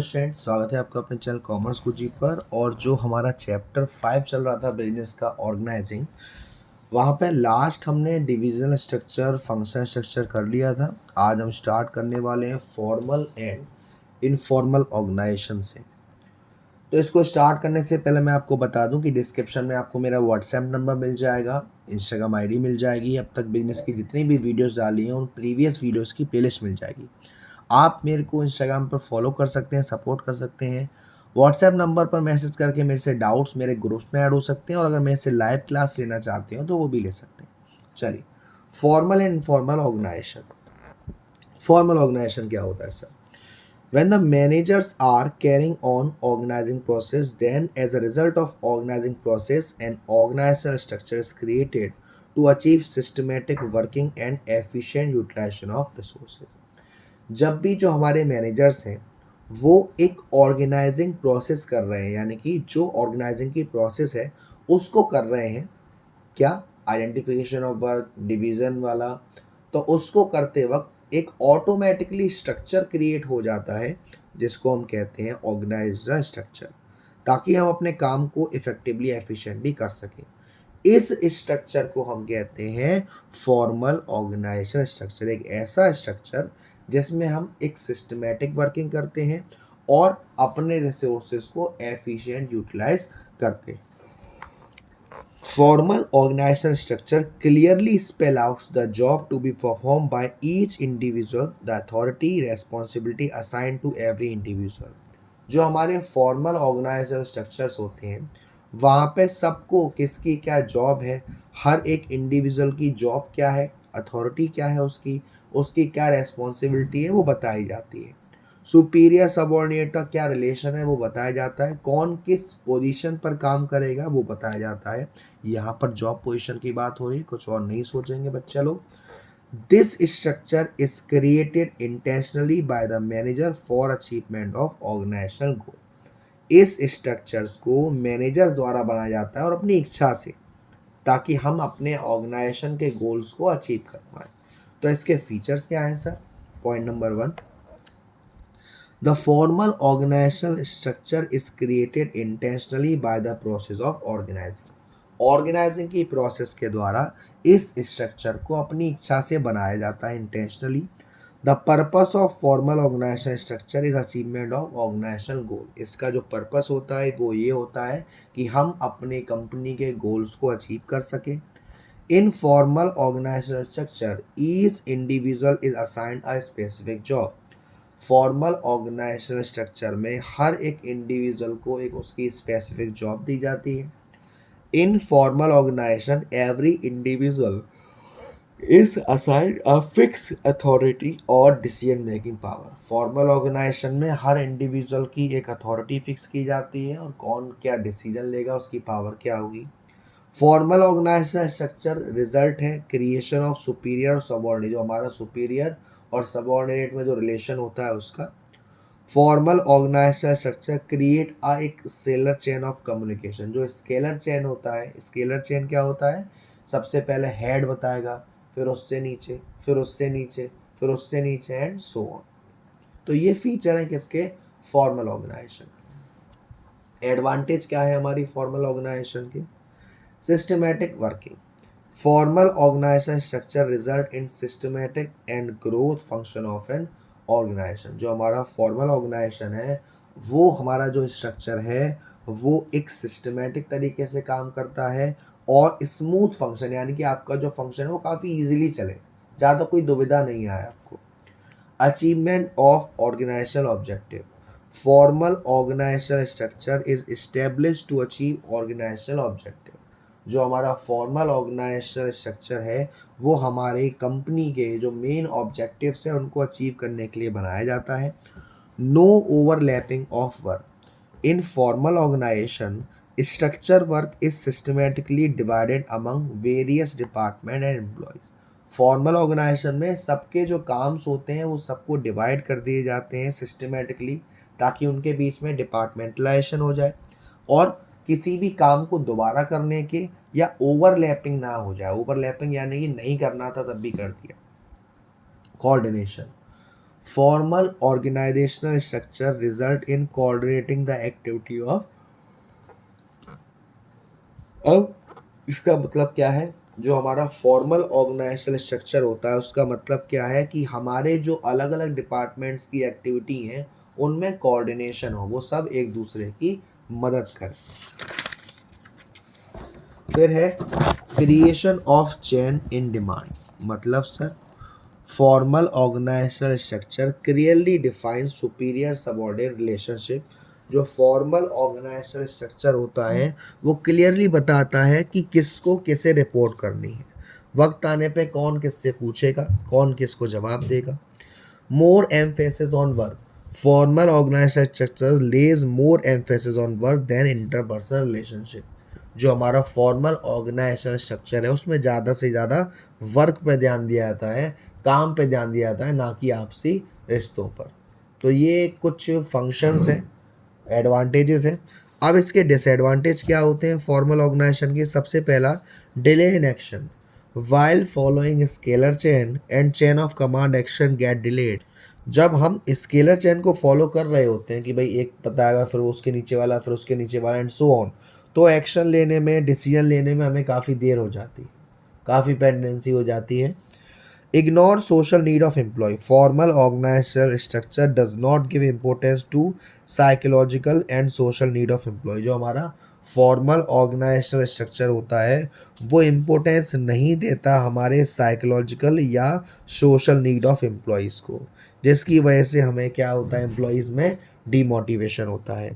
Hello student, स्वागत है आपका अपने चैनल कॉमर्स गुरुजी पर। और जो हमारा चैप्टर 5 चल रहा था बिजनेस का ऑर्गेनाइजिंग, वहाँ पे लास्ट हमने डिविजनल स्ट्रक्चर फंक्शन स्ट्रक्चर कर लिया था। आज हम स्टार्ट करने वाले हैं फॉर्मल एंड इनफॉर्मल ऑर्गेनाइजेशन से। तो इसको स्टार्ट करने से पहले मैं आपको बता दूं कि डिस्क्रिप्शन में आपको मेरा व्हाट्सएप नंबर मिल जाएगा, इंस्टाग्राम आईडी मिल जाएगी, अब तक बिजनेस की जितनी भी वीडियोस डाली हैं उन प्रीवियस वीडियोस की प्लेलिस्ट मिल जाएगी। आप मेरे को इंस्टाग्राम पर फॉलो कर सकते हैं, सपोर्ट कर सकते हैं। व्हाट्सएप नंबर पर मैसेज करके मेरे से डाउट्स मेरे ग्रुप में ऐड हो सकते हैं, और अगर मेरे से लाइव क्लास लेना चाहते हो तो वो भी ले सकते हैं। चलिए, formal and informal organisation. Formal organisation क्या होता है sir? When the managers are carrying on organizing process, then as a result of organizing process, an organizational structure is created to achieve systematic working and efficient utilization of resources. जब भी जो हमारे managers हैं वो एक organising process कर रहे हैं, यानी कि जो ऑर्गेनाइजिंग की प्रोसेस है उसको कर रहे हैं, क्या? आइडेंटिफिकेशन ऑफ वर्क, डिवीज़न वाला। तो उसको करते वक्त एक ऑटोमेटिकली स्ट्रक्चर क्रिएट हो जाता है जिसको हम कहते हैं ऑर्गेनाइज्ड स्ट्रक्चर, ताकि हम अपने काम को इफेक्टिवली एफिशिएंटली कर सकें। इस स्ट्रक्चर को हम कहते हैं फॉर्मल ऑर्गेनाइजेशन स्ट्रक्चर। एक ऐसा स्ट्रक्चर जिसमें हम एक सिस्टमेटिक वर्किंग करते हैं और अपने रिसोर्सेज को एफिशिएंट यूटिलाइज करते हैं। Formal organizational structure clearly spell out the job to be performed by each individual, the authority, responsibility assigned to every individual. जो हमारे फॉर्मल ऑर्गेनाइजेशन स्ट्रक्चर्स होते हैं वहाँ पे सबको किसकी क्या जॉब है, हर एक इंडिविजुअल की जॉब क्या है, अथॉरिटी क्या है उसकी, उसकी क्या रेस्पॉन्सिबिलिटी है वो बताई जाती है। सुपीरियर सबऑर्डिनेट का क्या रिलेशन है वो बताया जाता है। कौन किस पोजीशन पर काम करेगा वो बताया जाता है। यहाँ पर जॉब पोजीशन की बात हो रही है, कुछ और नहीं सोचेंगे बच्चे लोग। This structure is created intentionally by the manager for achievement of organisational goal. इस स्ट्रक्चर्स को मैनेजर द्वारा बनाया जाता है और अपनी इच्छा से, ताकि हम अपने ऑर्गेनाइजेशन के गोल्स को अचीव कर पाए। तो इसके फीचर्स क्या हैं sir? Point number 1, the formal organizational structure is created intentionally by the process of organizing. Organising की प्रोसेस के द्वारा इस स्ट्रक्चर को अपनी इच्छा से बनाया जाता है, intentionally. The purpose of formal organisation structure is achievement of organisational goal. इसका जो पर्पस होता है वो ये होता है कि हम अपने कंपनी के गोल्स को अचीव कर सकें। In formal organisation structure each individual is assigned a specific job. Formal organisation structure में हर एक इंडिविजुअल को एक उसकी स्पेसिफिक जॉब दी जाती है। In formal organisation every individual is assigned a fix authority और decision making power. Formal organisation में हर इंडिविजुअल की एक अथॉरिटी फिक्स की जाती है और कौन क्या डिसीजन लेगा उसकी पावर क्या होगी। फॉर्मल ऑर्गेनाइजेशन स्ट्रक्चर रिजल्ट है क्रिएशन ऑफ सुपीरियर और सबऑर्डिनेट, जो हमारा सुपीरियर और सबऑर्डिनेट में जो रिलेशन होता है उसका। फॉर्मल ऑर्गेनाइजेशन स्ट्रक्चर क्रिएट एक स्केलर चेन ऑफ कम्युनिकेशन। जो स्केलर चेन होता है, स्केलर चेन क्या होता है? सबसे पहले हेड बताएगा, फिर उससे नीचे, फिर उससे नीचे, फिर उससे नीचे एंड सो ऑन। तो ये फीचर है किसके? Formal organisation. एडवांटेज क्या है हमारी फॉर्मल ऑर्गेनाइजेशन के? Systematic working. Formal organisation structure result in systematic and growth function of an organisation. जो हमारा फॉर्मल ऑर्गेनाइजेशन है वो हमारा जो स्ट्रक्चर है वो एक सिस्टमैटिक तरीके से काम करता है और स्मूथ फंक्शन, यानी कि आपका जो फंक्शन है वो काफ़ी इजीली चले, ज़्यादा कोई दुविधा नहीं आए आपको। Achievement of organisational objective. Formal organisational structure is establish to achieve organisational objective. जो हमारा फॉर्मल ऑर्गेनाइजेशनल स्ट्रक्चर है वो हमारे कंपनी के जो मेन ऑब्जेक्टिव्स हैं उनको अचीव करने के लिए बनाया जाता है। No overlapping of work. In formal organisation structure work is systematically divided among various department and employees. Formal organisation में सबके जो काम्स होते हैं वो सबको डिवाइड कर दिए जाते हैं सिस्टमेटिकली, ताकि उनके बीच में डिपार्टमेंटलाइजेशन हो जाए और किसी भी काम को दोबारा करने के या ओवरलैपिंग ना हो जाए। ओवरलैपिंग यानी कि नहीं करना था तब भी कर दिया। Coordination. Formal organizational structure result in coordinating the activity of। अब इसका मतलब क्या है? जो हमारा फॉर्मल ऑर्गेनाइजेशनल स्ट्रक्चर होता है उसका मतलब क्या है कि हमारे जो अलग अलग डिपार्टमेंट्स की एक्टिविटी हैं उनमें कोऑर्डिनेशन हो, वो सब एक दूसरे की मदद करें। फिर है creation of chain in demand. मतलब sir, formal organisational structure clearly defines superior subordinate relationship. जो फॉर्मल ऑर्गेनाइजेशनल स्ट्रक्चर होता है वो क्लियरली बताता है कि किसको किसे रिपोर्ट करनी है, वक्त आने पे कौन किससे पूछेगा, कौन किसको जवाब देगा। More emphasis on work. Formal organisational structure lays more emphasis on work than interpersonal relationship. जो हमारा फॉर्मल ऑर्गेनाइजेशनल स्ट्रक्चर है उसमें ज़्यादा से ज़्यादा वर्क पे ध्यान दिया जाता है, काम पे ध्यान दिया जाता है, ना कि आपसी रिश्तों पर। तो ये कुछ फंक्शंस हैं, एडवांटेजेस हैं। अब इसके डिसएडवांटेज क्या होते हैं फॉर्मल ऑर्गेनाइजेशन के? सबसे पहला, delay in action. While following scalar chain and chain of command action gate delayed. जब हम स्केलर चेन को फॉलो कर रहे होते हैं कि भाई एक बताएगा फिर उसके नीचे वाला फिर उसके नीचे वाला एंड सो ऑन, तो एक्शन लेने में, डिसीजन लेने में हमें काफ़ी देर हो जाती है, काफ़ी पेंडेंसी हो जाती है। Ignore social need of employee. Formal organizational structure does not give importance to psychological and social need of employee. जो हमारा फॉर्मल ऑर्गेनाइजेशनल स्ट्रक्चर होता है वो इम्पोर्टेंस नहीं देता हमारे साइकोलॉजिकल या सोशल नीड ऑफ एम्प्लॉयज़ को, जिसकी वजह से हमें क्या होता है, एम्प्लॉयज़ में डीमोटिवेशन होता है।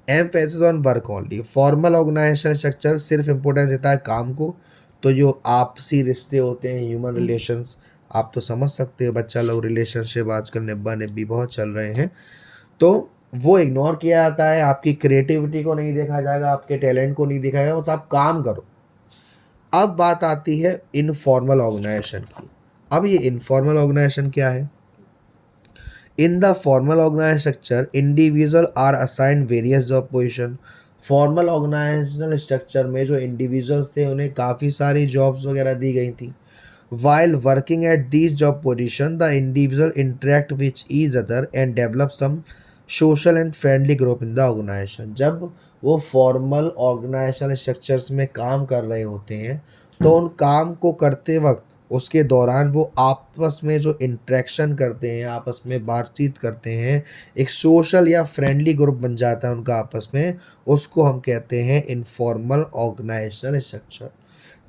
Emphasis on work only. Formal organisational structure सिर्फ इम्पोर्टेंस देता है काम को, तो जो आपसी रिश्ते होते हैं, ह्यूमन रिलेशंस, आप तो समझ सकते हो बच्चा लोग रिलेशनशिप आजकल निब्बा निब्बी बहुत चल रहे हैं, तो वो इग्नोर किया जाता है। आपकी क्रिएटिविटी को नहीं देखा जाएगा, आपके टैलेंट को नहीं देखा जाएगा, बस आप काम करो। अब बात आती है इनफॉर्मल ऑर्गेनाइजेशन की। अब ये इनफॉर्मल ऑर्गेनाइजेशन क्या है? In the formal organise structure individual are assign various job position. Formal organisational structure में जो इंडिविजुअल्स थे उन्हें काफ़ी सारी जॉब्स वगैरह दी गई थी। While working at these job positions, the individual interact with each other and develop some social and friendly group in the organization. जब वो फॉर्मल ऑर्गेनाइजेशनल स्ट्रक्चर्स में काम कर रहे होते हैं तो उन काम को करते वक्त उसके दौरान वो आपस में जो इंटरेक्शन करते हैं, आपस में बातचीत करते हैं, एक सोशल या फ्रेंडली ग्रुप बन जाता है उनका आपस में, उसको हम कहते हैं informal organisational structure.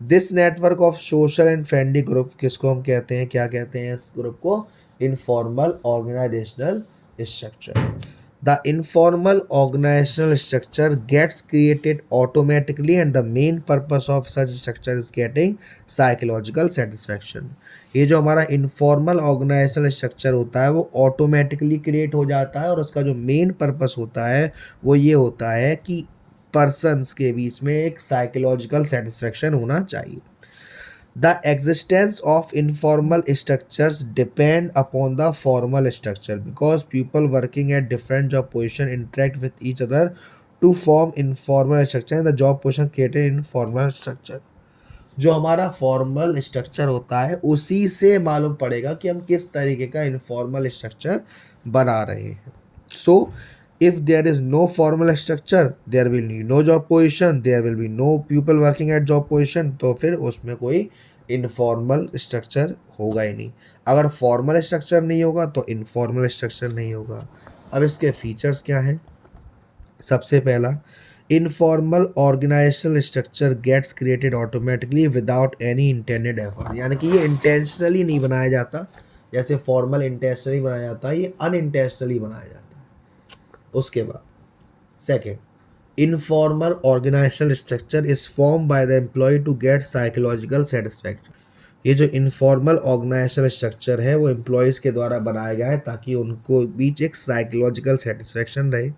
This network of social and friendly group किसको हम कहते हैं, क्या कहते हैं इस ग्रुप को? Informal organisational structure. The informal organisational structure gets created automatically and the main purpose of such structure is getting psychological satisfaction. ये जो हमारा इनफॉर्मल ऑर्गेनाइजेशनल स्ट्रक्चर होता है वो ऑटोमेटिकली क्रिएट हो जाता है और उसका जो मेन पर्पस होता है वो ये होता है कि पर्सन्स के बीच में एक साइकोलॉजिकल सेटिस्फेक्शन होना चाहिए। The existence of informal structures depend upon the formal structure because people working at different job position interact with each other to form informal structure. The job position created in formal structure. जो हमारा formal structure होता है उसी से मालूम पड़ेगा कि हम किस तरीके का इनफॉर्मल स्ट्रक्चर बना रहे हैं। सो if there is no formal structure there will be no job position, there will be no people working at job position, तो फिर उसमें कोई इनफॉर्मल स्ट्रक्चर होगा ही नहीं। अगर फॉर्मल स्ट्रक्चर नहीं होगा तो इनफॉर्मल स्ट्रक्चर नहीं होगा। अब इसके फीचर्स क्या हैं? सबसे पहला, informal organisational structure gets created automatically without any intended effort. यानी कि ये इंटेंशनली नहीं बनाया जाता, जैसे फॉर्मल इंटेंशनली बनाया जाता है, ये अनइंटेंशनली बनाया जाता है। उसके बाद second, informal organisational structure is form by the employ to get psychological satisfaction. ये जो इनफॉर्मल ऑर्गेनाइजेशनल स्ट्रक्चर है वो एम्प्लॉयज़ के द्वारा बनाया गया है ताकि उनको बीच एक साइकोलॉजिकल सेटिस्फैक्शन रहे।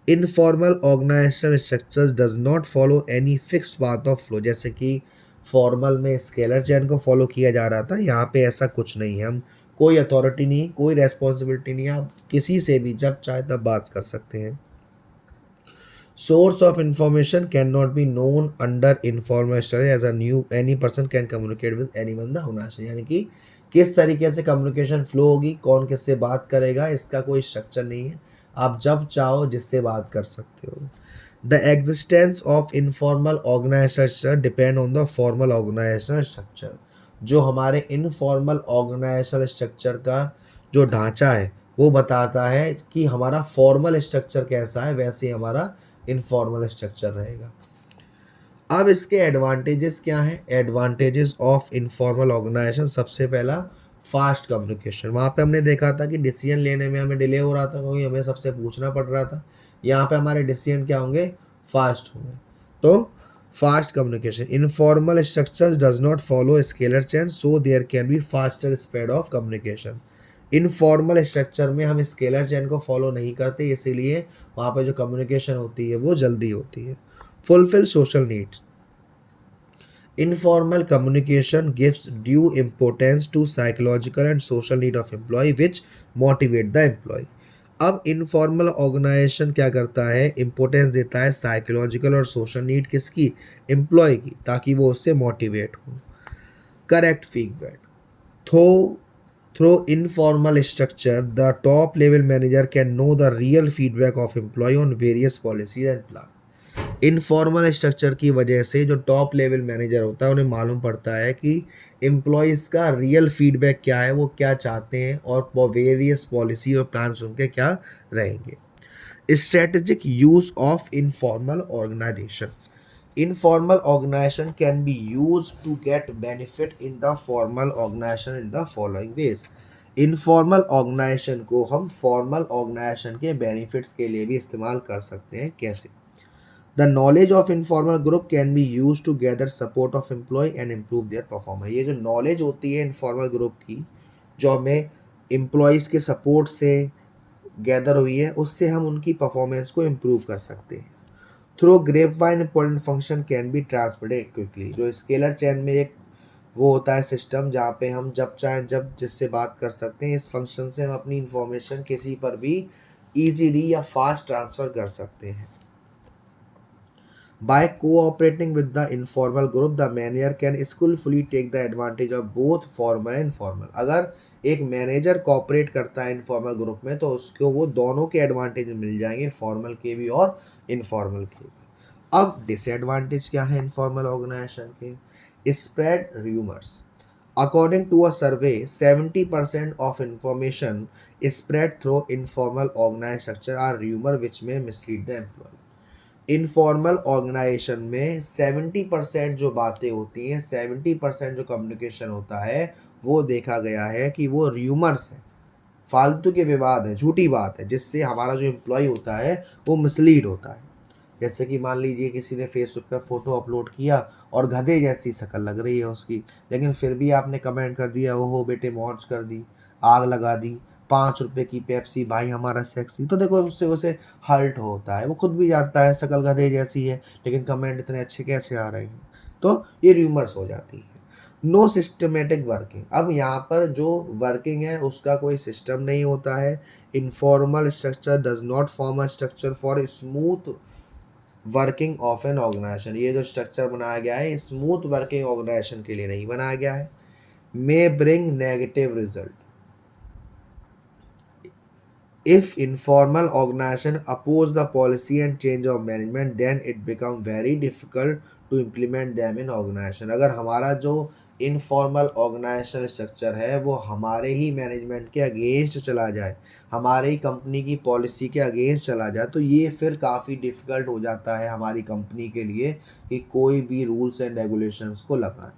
Informal organisational structure does not follow any fix path of flow. जैसे कि फॉर्मल में स्केलर चेन को फॉलो किया जा रहा था, यहाँ पे ऐसा कुछ नहीं है। हम कोई अथॉरिटी नहीं, कोई रेस्पॉन्सिबिलिटी नहीं, आप किसी से भी जब चाहे तब बात कर सकते हैं। Source of information can not be known under informal structure as a new any person can communicate with any one the organisation. यानी कि किस तरीके से कम्युनिकेशन फ्लो होगी, कौन किससे बात करेगा, इसका कोई स्ट्रक्चर नहीं है। आप जब चाहो जिससे बात कर सकते हो। The existence of informal organisation structure depend on the formal organisation structure. जो हमारे इनफॉर्मल ऑर्गेनाइजेशन स्ट्रक्चर का जो ढांचा है वो बताता है कि हमारा फॉर्मल स्ट्रक्चर कैसा है, वैसे ही हमारा इनफॉर्मल स्ट्रक्चर रहेगा। अब इसके एडवांटेजेस क्या हैं? एडवांटेजेस ऑफ इनफॉर्मल ऑर्गेनाइजेशन, सबसे पहला फास्ट कम्युनिकेशन। वहाँ पे हमने देखा था कि डिसीजन लेने में हमें डिले हो रहा था क्योंकि हमें सबसे पूछना पड़ रहा था। यहाँ पे हमारे डिसीजन क्या होंगे? फास्ट होंगे। तो fast communication, informal structures does not follow scalar chain, so there can be faster spread of communication. Informal structure में हम स्केलर चेन को फॉलो नहीं करते, इसीलिए वहाँ पे जो कम्युनिकेशन होती है वो जल्दी होती है। Fulfil social needs, informal communication gives due importance to psychological and social need of employee which motivate the employee। अब इनफॉर्मल ऑर्गेनाइजेशन क्या करता है? इंपॉर्टेंस देता है साइकोलॉजिकल और सोशल नीड किसकी? एम्प्लॉय की, ताकि वो उससे मोटिवेट हो। Correct feedback, through through informal structure the top level manager can know the real feedback of employ on various policies and plan. Informal structure की वजह से जो टॉप लेवल मैनेजर होता है उन्हें मालूम पड़ता है कि एम्प्लॉयज़ का रियल फीडबैक क्या है, वो क्या चाहते हैं और वो वेरियस पॉलिसी और प्लान्स उनके क्या रहेंगे। Strategic use of informal organisation, informal organisation can be use to get benefit in the formal organisation in the following ways. Informal organisation को हम फॉर्मल ऑर्गेनाइजेशन के बेनिफिट्स के लिए भी इस्तेमाल कर सकते हैं। कैसे? The knowledge of informal group can be used to gather support of employee and improve their performance। ये जो knowledge होती है informal group की, जो हमें employees के support से gather हुई है, उससे हम उनकी performance को improve कर सकते हैं। Through grapevine important function can be transmitted quickly। जो scalar chain में एक वो होता है सिस्टम जहाँ पे हम जब चाहें जब जिससे बात कर सकते हैं। इस फंक्शन से हम अपनी इंफॉर्मेशन किसी पर भी ईजीली या फास्ट ट्रांसफ़र कर सकते हैं। By cooperating with the informal group, the manager can skillfully take the advantage of both formal and informal। अगर एक मैनेजर कॉपरेट करता है इनफॉर्मल ग्रुप में तो उसको वो दोनों के एडवांटेज मिल जाएंगे, फॉर्मल के भी और इनफॉर्मल के भी। अब डिसएडवांटेज क्या है इनफॉर्मल ऑर्गेनाइजेशन के? Spread rumours, according to a survey 70% of information spread through informal organise structure are rumour which may mislead the employee. Informal organisation में 70% जो बातें होती हैं, 70% जो कम्युनिकेशन होता है, वो देखा गया है कि वो र्यूमर्स हैं, फालतू के विवाद है, झूठी बात है, जिससे हमारा जो एम्प्लॉय होता है वो मिसलीड होता है। जैसे कि मान लीजिए किसी ने फेसबुक पर फ़ोटो अपलोड किया और गधे जैसी शक्ल लग रही है उसकी, लेकिन फिर भी आपने कमेंट कर दिया ओहो बेटे मौज कर दी, आग लगा दी, 5 रुपए की पेप्सी भाई हमारा सेक्सी। तो देखो उससे उसे हर्ट होता है, वो खुद भी जानता है शक्ल गधे जैसी है, लेकिन कमेंट इतने अच्छे कैसे आ रहे हैं। तो ये र्यूमर्स हो जाती है। नो सिस्टमेटिक वर्किंग, अब यहाँ पर जो वर्किंग है उसका कोई सिस्टम नहीं होता है। Informal structure does not form a structure for smooth working of an organisation. ये जो स्ट्रक्चर बनाया गया है स्मूथ वर्किंग ऑर्गेनाइजेशन के लिए नहीं बनाया गया है। मे bring negative result, if informal organization oppose the policy and change of management then it become very difficult to implement them in organization। अगर हमारा जो इनफॉर्मल ऑर्गेनाइजेशन स्ट्रक्चर है वो हमारे ही मैनेजमेंट के अगेंस्ट चला जाए, हमारे ही कंपनी की पॉलिसी के अगेंस्ट चला जाए, तो ये फिर काफ़ी डिफ़िकल्ट हो जाता है हमारी कंपनी के लिए कि कोई भी रूल्स एंड रेगुलेशंस को लगाएं।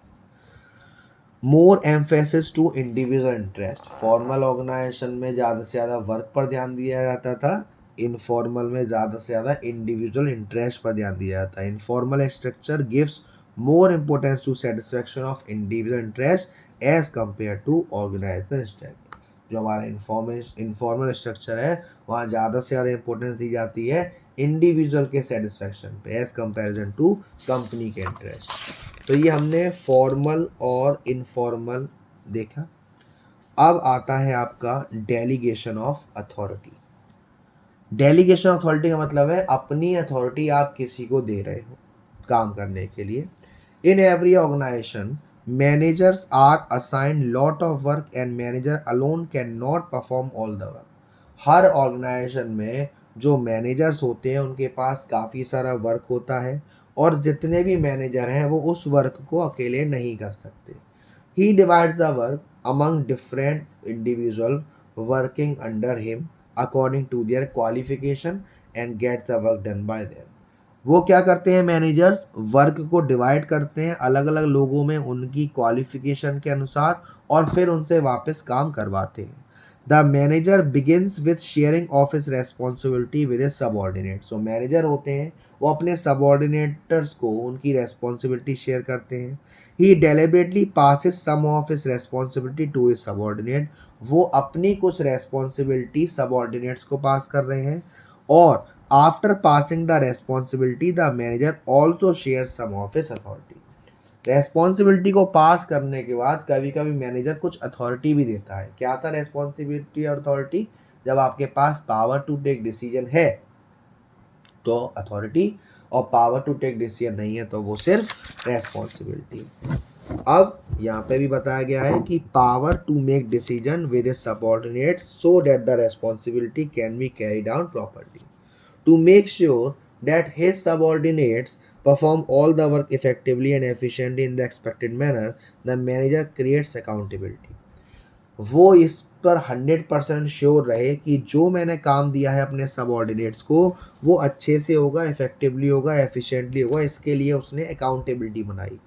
More emphasis to individual interest, formal organisation में ज़्यादा से ज़्यादा वर्क पर ध्यान दिया जाता था, इनफॉर्मल में ज़्यादा से ज़्यादा इंडिविजुअल इंटरेस्ट पर ध्यान दिया जाता है। Informal structure gives more importance to satisfaction of individual interest as compare to organisation structure. जो हमारा इनफॉर्मल स्ट्रक्चर है वहाँ ज़्यादा से ज़्यादा इंपॉर्टेंस दी जाती है इंडिविजुअल के सेटिस्फैक्शन पे एज कंपैरिजन टू कंपनी के इंटरेस्ट। तो ये हमने फॉर्मल और इनफॉर्मल देखा। अब आता है आपका delegation of authority. Delegation of authority का मतलब है अपनी अथॉरिटी आप किसी को दे रहे हो काम करने के लिए। In every organisation Managers are assigned lot of work and manager alone cannot perform all the work. हर ऑर्गेनाइजेशन में जो मैनेजर्स होते हैं उनके पास काफ़ी सारा वर्क होता है और जितने भी मैनेजर हैं वो उस वर्क को अकेले नहीं कर सकते. He divides the work among different individuals working under him according to their qualification and gets the work done by them. वो क्या करते हैं मैनेजर्स, वर्क को डिवाइड करते हैं अलग अलग लोगों में उनकी क्वालिफिकेशन के अनुसार और फिर उनसे वापस काम करवाते हैं. The manager begins with sharing office responsibility with a subordinate. So manager होते हैं वो अपने सबॉर्डिनेटर्स को उनकी रेस्पॉन्सिबिलिटी शेयर करते हैं. He deliberately passes some of his responsibility to his subordinate. वो अपनी कुछ रेस्पॉन्सिबिलिटी सबॉर्डिनेट्स को पास कर रहे हैं और after passing the responsibility the manager also share some of his authority. Responsibility को पास करने के बाद कभी कभी मैनेजर कुछ अथॉरिटी भी देता है. क्या था रेस्पॉन्सिबिलिटी और अथॉरिटी? जब आपके पास पावर टू टेक डिसीजन है तो अथॉरिटी, और पावर टू टेक डिसीजन नहीं है तो वो सिर्फ रेस्पॉन्सिबिलिटी. अब यहाँ पे भी बताया गया है कि power to make decision with a subordinate so that the responsibility can be carried out properly. To make sure that his subordinates perform all the work effectively and efficiently in the expected manner, the manager creates accountability. वो इस पर 100% sure रहे कि जो मैंने काम दिया है अपने सबॉर्डिनेट्स को वो अच्छे से होगा, इफेक्टिवली होगा, एफिशिएंटली होगा. इसके लिए उसने अकाउंटेबिलिटी बनाई.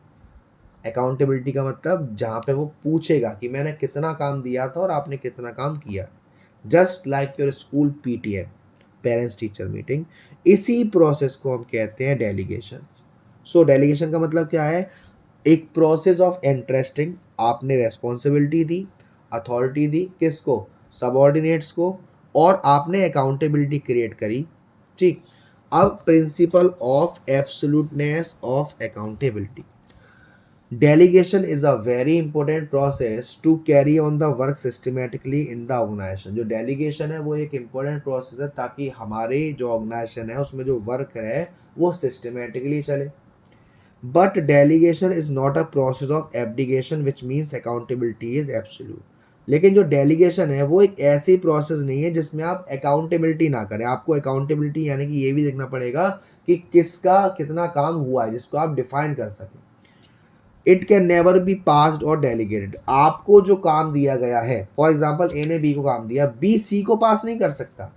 अकाउंटेबिलिटी का मतलब जहाँ पे वो पूछेगा कि मैंने कितना काम दिया था और आपने कितना काम किया. Just like your school PTM, parents teacher meeting. इसी प्रोसेस को हम कहते हैं डेलीगेशन. सो डेलीगेशन का मतलब क्या है? एक प्रोसेस ऑफ इंटरेस्टिंग. आपने रेस्पॉन्सिबिलिटी दी, अथॉरिटी दी, किसको? सबॉर्डिनेट्स को, और आपने अकाउंटेबिलिटी क्रिएट करी. ठीक. अब principle of absoluteness of accountability. Delegation is a very important process to carry on the work systematically in the organization. जो delegation है वो एक important process है ताकि हमारे जो organization है उसमें जो work है वो systematically चले. But delegation is not a process of abdication which means accountability is absolute. लेकिन जो डेलीगेशन है वो एक ऐसी प्रोसेस नहीं है जिसमें आप अकाउंटेबिलिटी ना करें. आपको अकाउंटेबिलिटी यानी कि ये भी देखना पड़ेगा कि किसका कितना काम हुआ है जिसको आप डिफाइन कर सकें. It can never be passed और डेलीगेटेड. आपको जो काम दिया गया है, फॉर एग्जाम्पल ए ने बी को काम दिया, बी सी को पास नहीं कर सकता.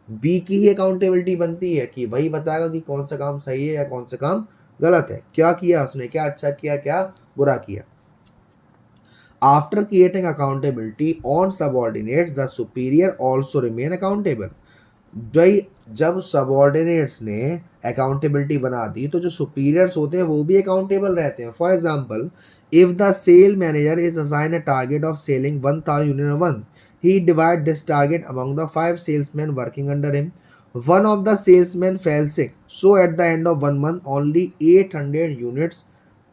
बी की ही अकाउंटेबिलिटी बनती है कि वही बताएगा कि कौन सा काम सही है या कौन सा काम गलत है, क्या किया उसने, क्या अच्छा किया, क्या बुरा किया. After creating accountability on subordinates the superior also remain accountable. भाई जब सबॉर्डिनेट्स ने अकाउंटेबिलिटी बना दी तो जो सुपीरियर्स होते हैं वो भी अकाउंटेबल रहते हैं. For example, if the sale manager is assign a target of selling 1000 unit one, he divide this target among the 5 salesman working under him. One of the salesmen fell sick, so at the end of 1 month only 800 units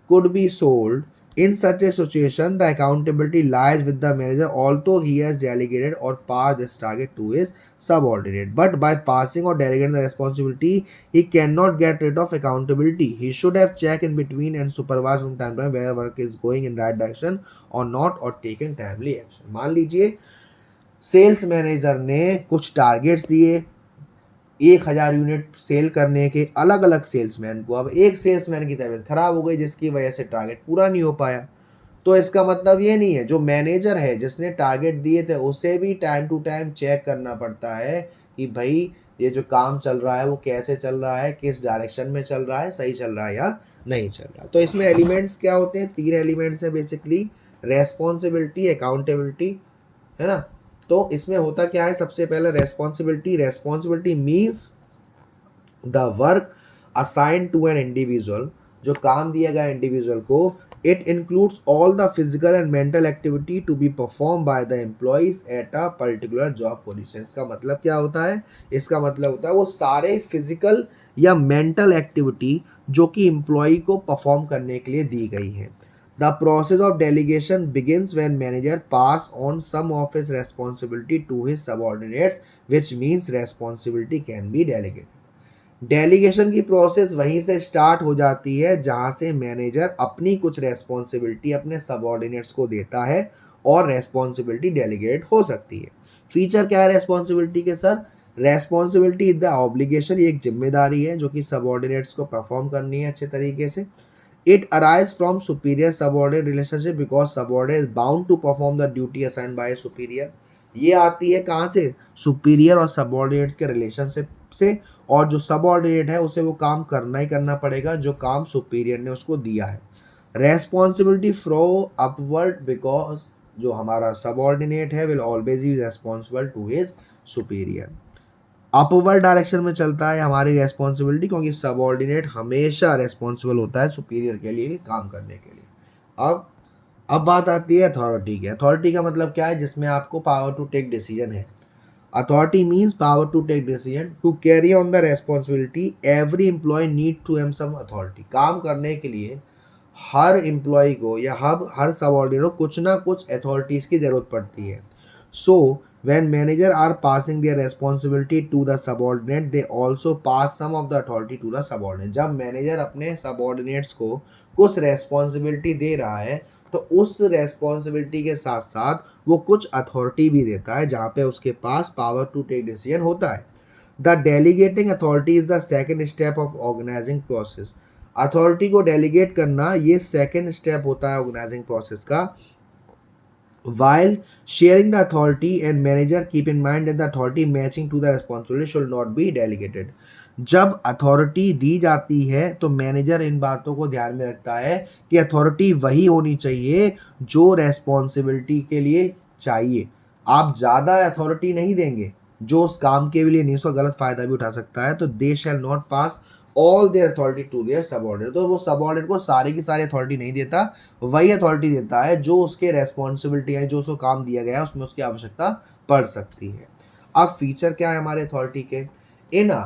could be sold. In such a situation, the accountability lies with the manager, although he has delegated or passed this target to his subordinate. But by passing or delegating the responsibility, he cannot get rid of accountability. He should have checked in between and supervised from time to time whether work is going in right direction or not, or taking timely action. मान लीजिए sales manager ने कुछ targets दिए 1000 unit cell करने के अलग अलग salesman को. अब एक सेल्समैन की तबीयत खराब हो गई जिसकी वजह से टारगेट पूरा नहीं हो पाया. तो इसका मतलब ये नहीं है, जो मैनेजर है जिसने टारगेट दिए थे उसे भी टाइम टू टाइम चेक करना पड़ता है कि भाई ये जो काम चल रहा है वो कैसे चल रहा है, किस डायरेक्शन में चल रहा है, सही चल रहा है या नहीं चल रहा. तो इसमें एलिमेंट्स क्या होते हैं? 3 एलिमेंट्स है बेसिकली. रेस्पॉन्सिबिलिटी, अकाउंटेबिलिटी, है ना. तो इसमें होता क्या है? सबसे पहले responsibility. Responsibility means the work assign to an individual. जो काम दिया गया इंडिविजुअल को, it includes all the physical and mental activity to be perform by the employees at a particular job position. इसका मतलब क्या होता है? इसका मतलब होता है वो सारे फिजिकल या मेंटल एक्टिविटी जो कि एम्प्लॉय को परफॉर्म करने के लिए दी गई है. The process of delegation begins when manager pass on some of his responsibility to his subordinates, which means responsibility can be delegated. Delegation की प्रोसेस वहीं से स्टार्ट हो जाती है जहां से मैनेजर अपनी कुछ रेस्पॉन्सिबिलिटी अपने सबऑर्डिनेट्स को देता है और रेस्पॉन्सिबिलिटी डेलीगेट हो सकती है। फीचर क्या है रेस्पॉन्सिबिलिटी के sir? Responsibility is the obligation, ये एक जिम्मेदारी है जो कि सबऑर्डिनेट्स को परफॉर्म करनी है अच्छे तरीके से। It arises from superior subordinate relationship because subordinate is bound to perform the duty assigned by a superior। ये आती है कहाँ से? सुपीरियर और सबऑर्डिनेट के रिलेशनशिप से, और जो सबऑर्डिनेट है उसे वो काम करना ही करना पड़ेगा जो काम सुपीरियर ने उसको दिया है। रेस्पॉन्सिबिलिटी फ्रो अपवर्ड बिकॉज जो हमारा सबऑर्डिनेट है will always be responsible to his superior. Upward direction में चलता है हमारी रेस्पॉन्सिबिलिटी, क्योंकि सबऑर्डिनेट हमेशा रेस्पॉन्सिबल होता है सुपीरियर के लिए काम करने के लिए। अब बात आती है अथॉरिटी की। अथॉरिटी का मतलब क्या है? जिसमें आपको पावर टू टेक डिसीजन है। Authority means power to take decision to carry on the responsibility every employ need to have some authority. काम करने के लिए हर एम्प्लॉय को या हर सबऑर्डिनेट को कुछ ना कुछ अथॉरिटीज़ की ज़रूरत पड़ती है। सो when manager are passing their responsibility to the subordinate they also pass some of the authority to the subordinate। जब मैनेजर अपने सबऑर्डिनेट्स को कुछ रेस्पॉन्सिबिलिटी दे रहा है तो उस रेस्पॉन्सिबिलिटी के साथ साथ वो कुछ अथॉरिटी भी देता है जहाँ पे उसके पास पावर टू टेक डिसीजन होता है। The delegating authority is the second step of organising process. Authority को डेलीगेट करना ये सेकेंड स्टेप होता है ऑर्गेनाइजिंग प्रोसेस का। While sharing the authority and manager keep in mind that the authority matching to the responsibility should not be delegated। जब authority दी जाती है तो मैनेजर इन बातों को ध्यान में रखता है कि अथॉरिटी वही होनी चाहिए जो रेस्पॉन्सिबिलिटी के लिए चाहिए। आप ज़्यादा अथॉरिटी नहीं देंगे जो उस काम के लिए नहीं, उसका गलत फायदा भी उठा सकता है। तो they shall not pass all their authority to their subordinate. तो वो सबऑर्डिनेट को सारी की सारी अथॉरिटी नहीं देता, वही अथॉरिटी देता है जो उसके रेस्पॉन्सिबिलिटी है, जो उसको काम दिया गया है उसमें उसकी आवश्यकता पड़ सकती है। अब फीचर क्या है हमारे अथॉरिटी के? In a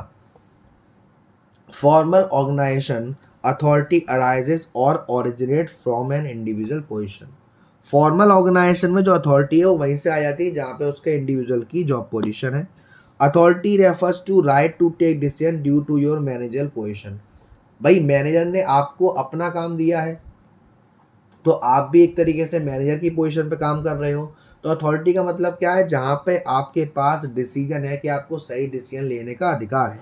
formal organisation authority arises और originate from an individual position. Formal organisation में जो अथॉरिटी है वो वहीं से आ जाती है जहाँ पे उसके इंडिविजुअल की जॉब पोजीशन है। Authority refers to right to take decision due to your manager position. भाई मैनेजर ने आपको अपना काम दिया है तो आप भी एक तरीके से मैनेजर की पोजीशन पे काम कर रहे हो। तो अथॉरिटी का मतलब क्या है? जहाँ पे आपके पास डिसीजन है कि आपको सही डिसीजन लेने का अधिकार है।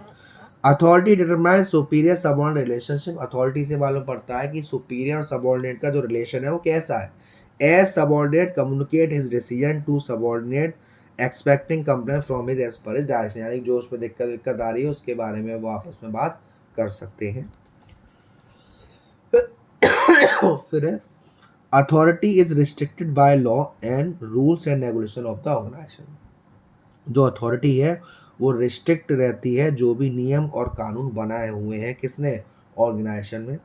Authority determine superior subordinate relationship. Authority से मालूम पड़ता है कि सुपीरियर और सबऑर्डिनेट का जो रिलेशन है वो कैसा है। As subordinate communicate his decision to subordinate expecting complaint from his as per his direction. यानी जो उसमें दिक्कत आ रही है उसके बारे में वो आपस में बात कर सकते हैं। फिर है authority is restricted by law and rules and regulation of the organisation. जो अथॉरिटी है वो रिस्ट्रिक्ट रहती है जो भी नियम और कानून बनाए हुए हैं किसने? ऑर्गेनाइजेशन में।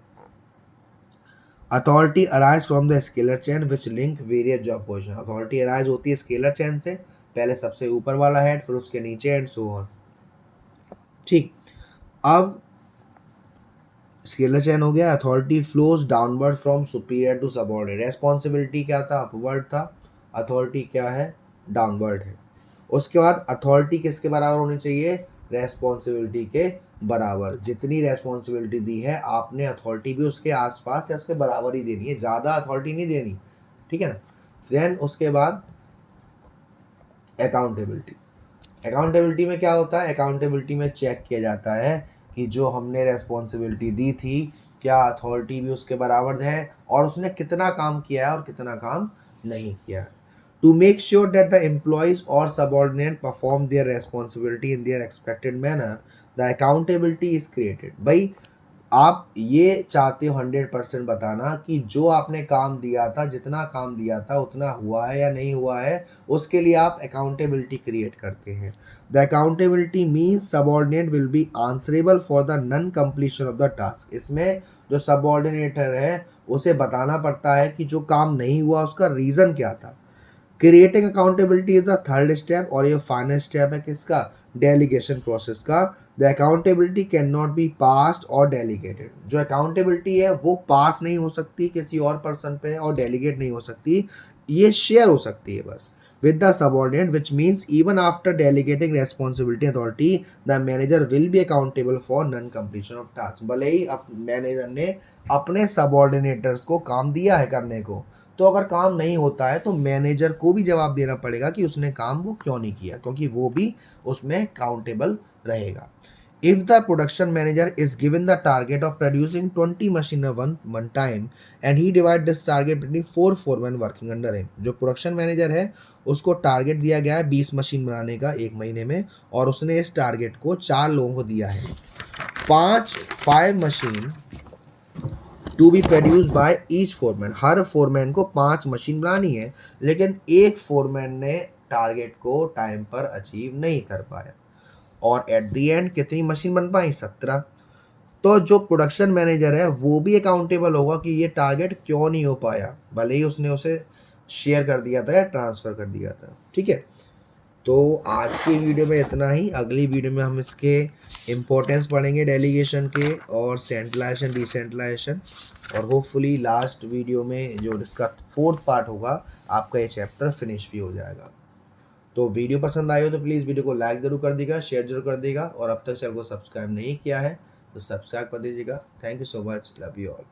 Authority arise from the scalar chain which link various job position. Authority arise होती है स्केलर चेन से, पहले सबसे ऊपर वाला हेड फिर उसके नीचे एंड सो ऑन। ठीक, अब स्केलर चेन हो गया। Authority flows downward from superior to subordinate. Responsibility क्या था? अपवर्ड था। अथॉरिटी क्या है? डाउनवर्ड है। उसके बाद अथॉरिटी किसके बराबर होनी चाहिए? रेस्पॉन्सिबिलिटी के बराबर। जितनी रेस्पॉन्सिबिलिटी दी है आपने अथॉरिटी भी उसके आसपास या उसके बराबर ही देनी है, ज़्यादा अथॉरिटी नहीं देनी, ठीक है ना। देन उसके बाद अकाउंटेबिलिटी। अकाउंटेबिलिटी में क्या होता है? अकाउंटेबिलिटी में चेक किया जाता है कि जो हमने रेस्पॉन्सिबिलिटी दी थी क्या अथॉरिटी भी उसके बराबर है और उसने कितना काम किया है और कितना काम नहीं किया है। To make sure that the employees or subordinate perform their responsibility in their expected manner, the accountability is created। भाई आप ये चाहते हो 100% बताना कि जो आपने काम दिया था, जितना काम दिया था उतना हुआ है या नहीं हुआ है, उसके लिए आप अकाउंटेबिलिटी क्रिएट करते हैं। The accountability means subordinate will be answerable for the non completion of the task. इसमें जो सबऑर्डिनेटर है उसे बताना पड़ता है कि जो काम नहीं हुआ उसका रीज़न क्या था। Creating accountability is the third step और ये फाइनल स्टेप है किसका? डेलीगेशन प्रोसेस का। The accountability can not be passed और डेलीगेटेड। जो अकाउंटेबिलिटी है वो पास नहीं हो सकती किसी और पर्सन पे और डेलीगेट नहीं हो सकती। ये शेयर हो सकती है बस with the subordinate, which means even after delegating responsibility authority the manager will be accountable for non completion of task। भले ही मैनेजर ने अपने सबॉर्डिनेटर्स को काम दिया है करने को, तो अगर काम नहीं होता है तो मैनेजर को भी जवाब देना पड़ेगा कि उसने काम वो क्यों नहीं किया, क्योंकि वो भी उसमें काउंटेबल रहेगा। If the production manager is given the target of producing 20 machine at one time and he divide this target between 4 foremen working under him, जो प्रोडक्शन मैनेजर है उसको टारगेट दिया गया है 20 मशीन बनाने का एक महीने में, और उसने इस टारगेट को 4 लोगों को दिया है। 5 machine to be produce by each foreman, हर फोरमैन को 5 मशीन बनानी है, लेकिन एक फोरमैन ने टारगेट को टाइम पर अचीव नहीं कर पाया, और एट द एंड कितनी मशीन बन पाई? 17। तो जो प्रोडक्शन मैनेजर है वो भी अकाउंटेबल होगा कि ये टारगेट क्यों नहीं हो पाया, भले ही उसने उसे शेयर कर दिया था या ट्रांसफ़र कर दिया था। ठीक है, तो आज की वीडियो में इतना ही। अगली वीडियो में हम इसके इम्पोर्टेंस पढ़ेंगे डेलीगेशन के, और सेंट्रलाइजेशन डिसेंट्रलाइजेशन, और होपफुली लास्ट वीडियो में जो इसका 4th पार्ट होगा आपका ये चैप्टर फिनिश भी हो जाएगा। तो वीडियो पसंद आई हो तो प्लीज़ वीडियो को लाइक ज़रूर कर दीजिएगा, शेयर ज़रूर कर दीजिएगा, और अब तक चैनल को सब्सक्राइब नहीं किया है तो सब्सक्राइब कर दीजिएगा। Thank you so much, love you all.